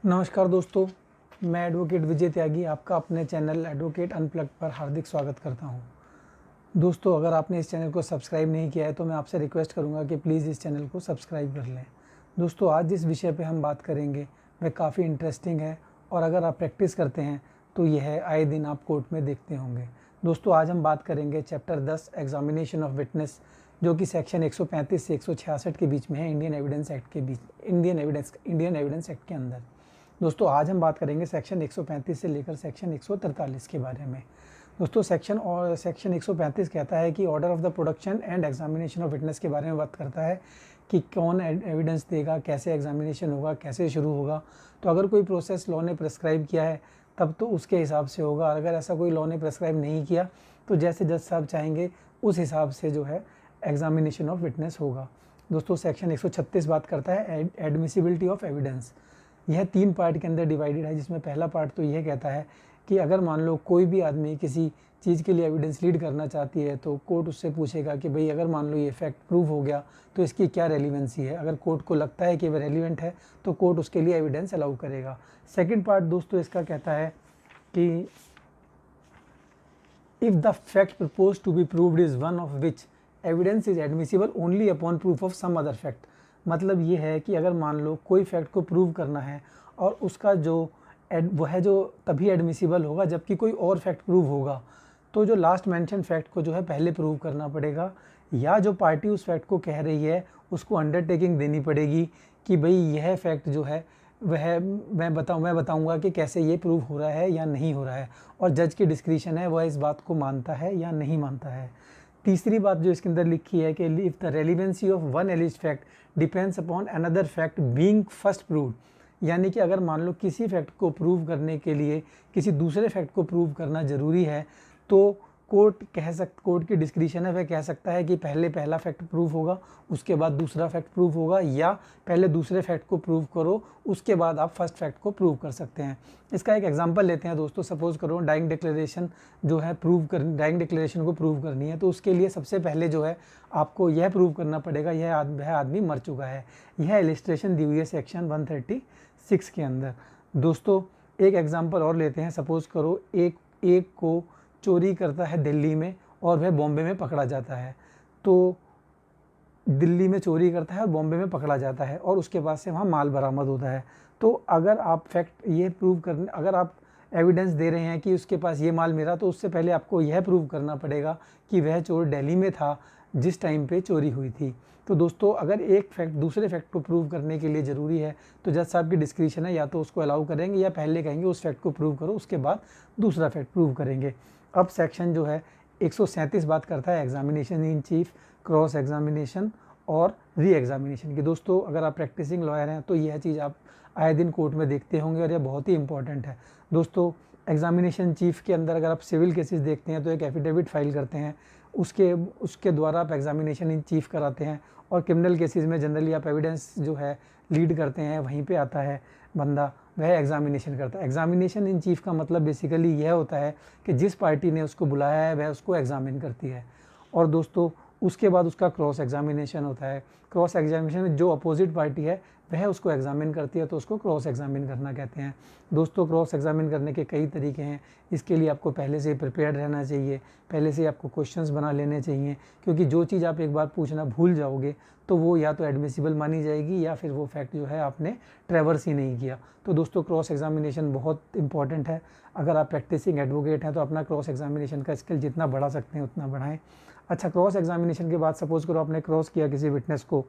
नमस्कार दोस्तों, मैं एडवोकेट विजय त्यागी आपका अपने चैनल एडवोकेट अनप्लग्ड पर हार्दिक स्वागत करता हूं। दोस्तों, अगर आपने इस चैनल को सब्सक्राइब नहीं किया है तो मैं आपसे रिक्वेस्ट करूंगा कि प्लीज़ इस चैनल को सब्सक्राइब कर लें। दोस्तों, आज जिस विषय पे हम बात करेंगे वह काफ़ी इंटरेस्टिंग है और अगर आप प्रैक्टिस करते हैं तो यह आए दिन आप कोर्ट में देखते होंगे। दोस्तों, आज हम बात करेंगे चैप्टर 10 एग्जामिनेशन ऑफ विटनेस, जो कि सेक्शन 135 से 166 के बीच में है इंडियन एविडेंस एक्ट के अंदर। दोस्तों, आज हम बात करेंगे सेक्शन 135 से लेकर सेक्शन 143 के बारे में। दोस्तों, सेक्शन 135 कहता है कि order of the production and examination of witness के बारे में बात करता है कि कौन एविडेंस देगा, कैसे एग्जामिनेशन होगा, कैसे शुरू होगा। तो अगर कोई प्रोसेस लॉ ने प्रेस्क्राइब किया है तब तो उसके हिसाब से होगा। अगर ऐसा कोई लॉ ने प्रेस्क्राइब नहीं किया तो जैसे जज साहब चाहेंगे उस हिसाब से जो है एग्जामिनेशन ऑफ विटनेस होगा। दोस्तों, सेक्शन 136 बात करता है एडमिसिबिलिटी ऑफ एविडेंस। यह 3 पार्ट के अंदर डिवाइडेड है, जिसमें पहला पार्ट तो यह कहता है कि अगर मान लो कोई भी आदमी किसी चीज़ के लिए एविडेंस लीड करना चाहती है तो कोर्ट उससे पूछेगा कि भाई अगर मान लो ये फैक्ट प्रूव हो गया तो इसकी क्या रेलिवेंसी है। अगर कोर्ट को लगता है कि वह रेलिवेंट है तो कोर्ट उसके लिए एविडेंस अलाउ करेगा। सेकेंड पार्ट दोस्तों इसका कहता है कि if the fact propose to be proved is one of which evidence is admissible only upon proof of some other fact. मतलब ये है कि अगर मान लो कोई फैक्ट को प्रूव करना है और उसका वो है जो तभी एडमिसिबल होगा जबकि कोई और फैक्ट प्रूव होगा, तो जो लास्ट मेंशन फैक्ट को जो है पहले प्रूव करना पड़ेगा, या जो पार्टी उस फैक्ट को कह रही है उसको अंडरटेकिंग देनी पड़ेगी कि भाई यह फैक्ट जो है वह मैं बताऊंगा कि कैसे ये प्रूव हो रहा है या नहीं हो रहा है, और जज की डिस्क्रिशन है वह इस बात को मानता है या नहीं मानता है। तीसरी बात जो इसके अंदर लिखी है कि if the relevancy of one एलिज्ड fact depends upon another fact being first proved, यानी कि अगर मान लो किसी फैक्ट को प्रूव करने के लिए किसी दूसरे फैक्ट को प्रूव करना ज़रूरी है तो कोर्ट की डिस्क्रिशन है, वह कह सकता है कि पहले पहला फैक्ट प्रूव होगा उसके बाद दूसरा फैक्ट प्रूव होगा, या पहले दूसरे फैक्ट को प्रूव करो उसके बाद आप फर्स्ट फैक्ट को प्रूव कर सकते हैं। इसका एक एग्जांपल लेते हैं दोस्तों। सपोज करो डाइंग डिक्लेरेशन जो है डाइंग डिक्लेरेशन को प्रूव करनी है, तो उसके लिए सबसे पहले जो है आपको यह प्रूव करना पड़ेगा वह आदमी मर चुका है। यह इलिस्ट्रेशन दी हुई है सेक्शन 136 के अंदर। दोस्तों, एक एग्जाम्पल और लेते हैं। सपोज करो एक को चोरी करता है दिल्ली में और वह बॉम्बे में पकड़ा जाता है। तो दिल्ली में चोरी करता है और बॉम्बे में पकड़ा जाता है और उसके पास से वहाँ माल बरामद होता है। तो अगर आप अगर आप एविडेंस दे रहे हैं कि उसके पास ये माल मिला, तो उससे पहले आपको यह प्रूव करना पड़ेगा कि वह चोर दिल्ली में था जिस टाइम पे चोरी हुई थी। तो दोस्तों, अगर एक फैक्ट दूसरे फैक्ट को प्रूव करने के लिए ज़रूरी है तो जज साहब की डिस्क्रिशन है, या तो उसको अलाउ करेंगे या पहले कहेंगे उस फैक्ट को प्रूव करो उसके बाद दूसरा फैक्ट प्रूव करेंगे। अब सेक्शन जो है 137 बात करता है examination in chief, cross examination और री एग्जामिनेशन की। दोस्तों, अगर आप प्रैक्टिसिंग लॉयर हैं तो यह चीज़ आप आए दिन कोर्ट में देखते होंगे और यह बहुत ही इंपॉर्टेंट है। दोस्तों, एग्जामिनेशन चीफ के अंदर अगर आप सिविल केसेस देखते हैं तो एक एफिडेविट फाइल करते हैं, उसके द्वारा आप एग्जामिनेशन इन चीफ कराते हैं। और क्रिमिनल केसेस में जनरली आप एविडेंस जो है लीड करते हैं, वहीं पे आता है बंदा, वह एग्जामिनेशन करता है। एग्जामिनेशन इन चीफ का मतलब बेसिकली यह होता है कि जिस पार्टी ने उसको बुलाया है वह उसको एग्जामिन करती है। और दोस्तों, उसके बाद उसका क्रॉस एग्जामिनेशन होता है। क्रॉस एग्जामिनेशन में जो अपोजिट पार्टी है वह उसको एग्जामिन करती है, तो उसको क्रॉस एग्जामिन करना कहते हैं। दोस्तों, क्रॉस एग्जामिन करने के कई तरीके हैं। इसके लिए आपको पहले से प्रिपेयर्ड रहना चाहिए, पहले से आपको क्वेश्चंस बना लेने चाहिए, क्योंकि जो चीज़ आप एक बार पूछना भूल जाओगे तो वो या तो एडमिसिबल मानी जाएगी या फिर वो फैक्ट जो है आपने ट्रेवर्स ही नहीं किया। तो दोस्तों, क्रॉस एग्जामिनेशन बहुत इंपॉर्टेंट है। अगर आप प्रैक्टिसिंग एडवोकेट हैं तो अपना क्रॉस एग्जामिनेशन का स्किल जितना बढ़ा सकते हैं उतना बढ़ाएं। अच्छा, क्रॉस एग्जामिनेशन के बाद सपोज करो आपने क्रॉस किया किसी विटनेस को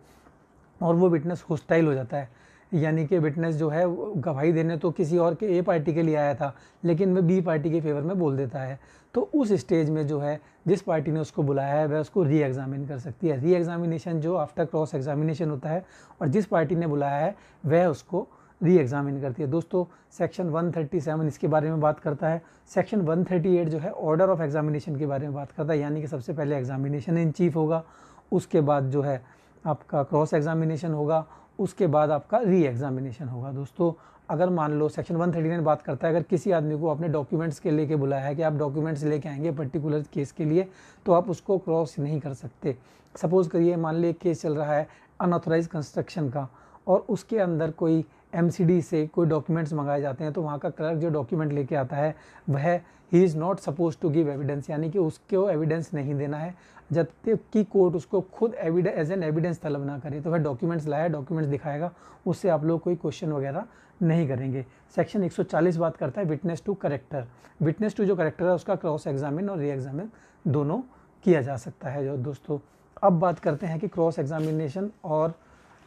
और वो विटनेस होस्टाइल हो जाता है, यानी कि विटनेस जो है गवाही देने तो किसी और के ए पार्टी के लिए आया था लेकिन वह बी पार्टी के फेवर में बोल देता है। तो उस स्टेज में जो है जिस पार्टी ने उसको बुलाया है वह उसको री एग्जामिन कर सकती है। री एग्जामिनेशन जो आफ्टर क्रॉस एग्जामिनेशन होता है और जिस पार्टी ने बुलाया है वह उसको री एग्जामिन करती है। दोस्तों, सेक्शन 137 इसके बारे में बात करता है। सेक्शन 138 जो है ऑर्डर ऑफ एग्जामिनेशन के बारे में बात करता है, यानी कि सबसे पहले एग्जामिनेशन इन चीफ होगा, उसके बाद जो है आपका क्रॉस एग्जामिनेशन होगा, उसके बाद आपका री एग्जामिनेशन होगा। दोस्तों, अगर मान लो सेक्शन 139 बात करता है अगर किसी आदमी को अपने डॉक्यूमेंट्स के लेके बुलाया है कि आप डॉक्यूमेंट्स लेके आएंगे पर्टिकुलर केस के लिए, तो आप उसको क्रॉस नहीं कर सकते। सपोज़ करिए मान ली एक केस चल रहा है अनऑथराइज कंस्ट्रक्शन का और उसके अंदर कोई एमसीडी से कोई डॉक्यूमेंट्स मंगाए जाते हैं तो वहाँ का क्लर्क जो डॉक्यूमेंट लेके आता है वह ही is not suppose to give evidence, यानी कि उसको एविडेंस नहीं देना है जब तक कि कोर्ट उसको खुद एज एन एविडेंस तलब ना करे। तो वह डॉक्यूमेंट्स लाया, डॉक्यूमेंट्स दिखाएगा, उससे आप लोग कोई क्वेश्चन वगैरह नहीं करेंगे। सेक्शन 140 बात करता है witness to character. Witness to जो करेक्टर है उसका क्रॉस एग्जामिन और री एग्जामिन दोनों किया जा सकता है। जो दोस्तों अब बात करते हैं कि क्रॉस एग्जामिनेशन और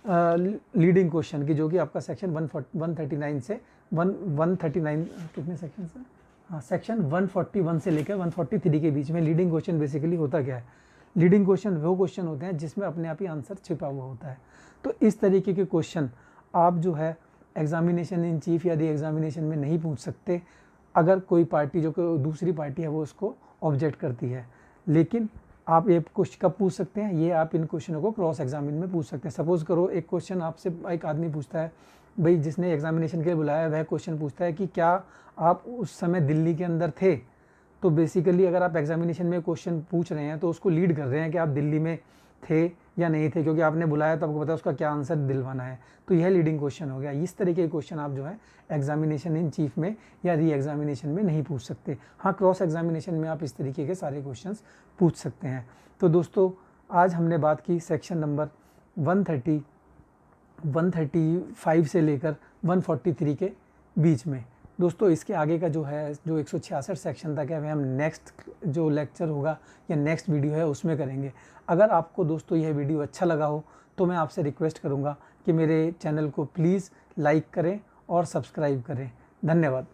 लीडिंग क्वेश्चन की, जो कि आपका सेक्शन 139 से 139 कितने सेक्शन से, हाँ सेक्शन 141 से लेकर 143 के बीच में। लीडिंग क्वेश्चन बेसिकली होता क्या है? लीडिंग क्वेश्चन वो क्वेश्चन होते हैं जिसमें अपने आप ही आंसर छिपा हुआ होता है। तो इस तरीके के क्वेश्चन आप जो है एग्जामिनेशन इन चीफ या री एग्जामिनेशन में नहीं पूछ सकते अगर कोई पार्टी जो कि दूसरी पार्टी है वो उसको ऑब्जेक्ट करती है। लेकिन आप ये क्वेश्चन कब पूछ सकते हैं? ये आप इन क्वेश्चनों को क्रॉस एग्जामिन में पूछ सकते हैं। सपोज करो एक क्वेश्चन आपसे एक आदमी पूछता है, भाई जिसने एग्जामिनेशन के लिए बुलाया वह क्वेश्चन पूछता है कि क्या आप उस समय दिल्ली के अंदर थे? तो बेसिकली अगर आप एग्जामिनेशन में क्वेश्चन पूछ रहे हैं तो उसको लीड कर रहे हैं कि आप दिल्ली में थे या नहीं थे, क्योंकि आपने बुलाया तो आपको पता है उसका क्या आंसर दिलवाना है। तो यह लीडिंग क्वेश्चन हो गया। इस तरीके के क्वेश्चन आप जो है एग्जामिनेशन इन चीफ में या री एग्जामिनेशन में नहीं पूछ सकते। हाँ, क्रॉस एग्जामिनेशन में आप इस तरीके के सारे क्वेश्चंस पूछ सकते हैं। तो दोस्तों आज हमने बात की सेक्शन नंबर 135 से लेकर 143 के बीच में। दोस्तों इसके आगे का जो है जो 166 सेक्शन तक है वह हम नेक्स्ट जो लेक्चर होगा या नेक्स्ट वीडियो है उसमें करेंगे। अगर आपको दोस्तों यह वीडियो अच्छा लगा हो तो मैं आपसे रिक्वेस्ट करूंगा कि मेरे चैनल को प्लीज़ लाइक करें और सब्सक्राइब करें। धन्यवाद।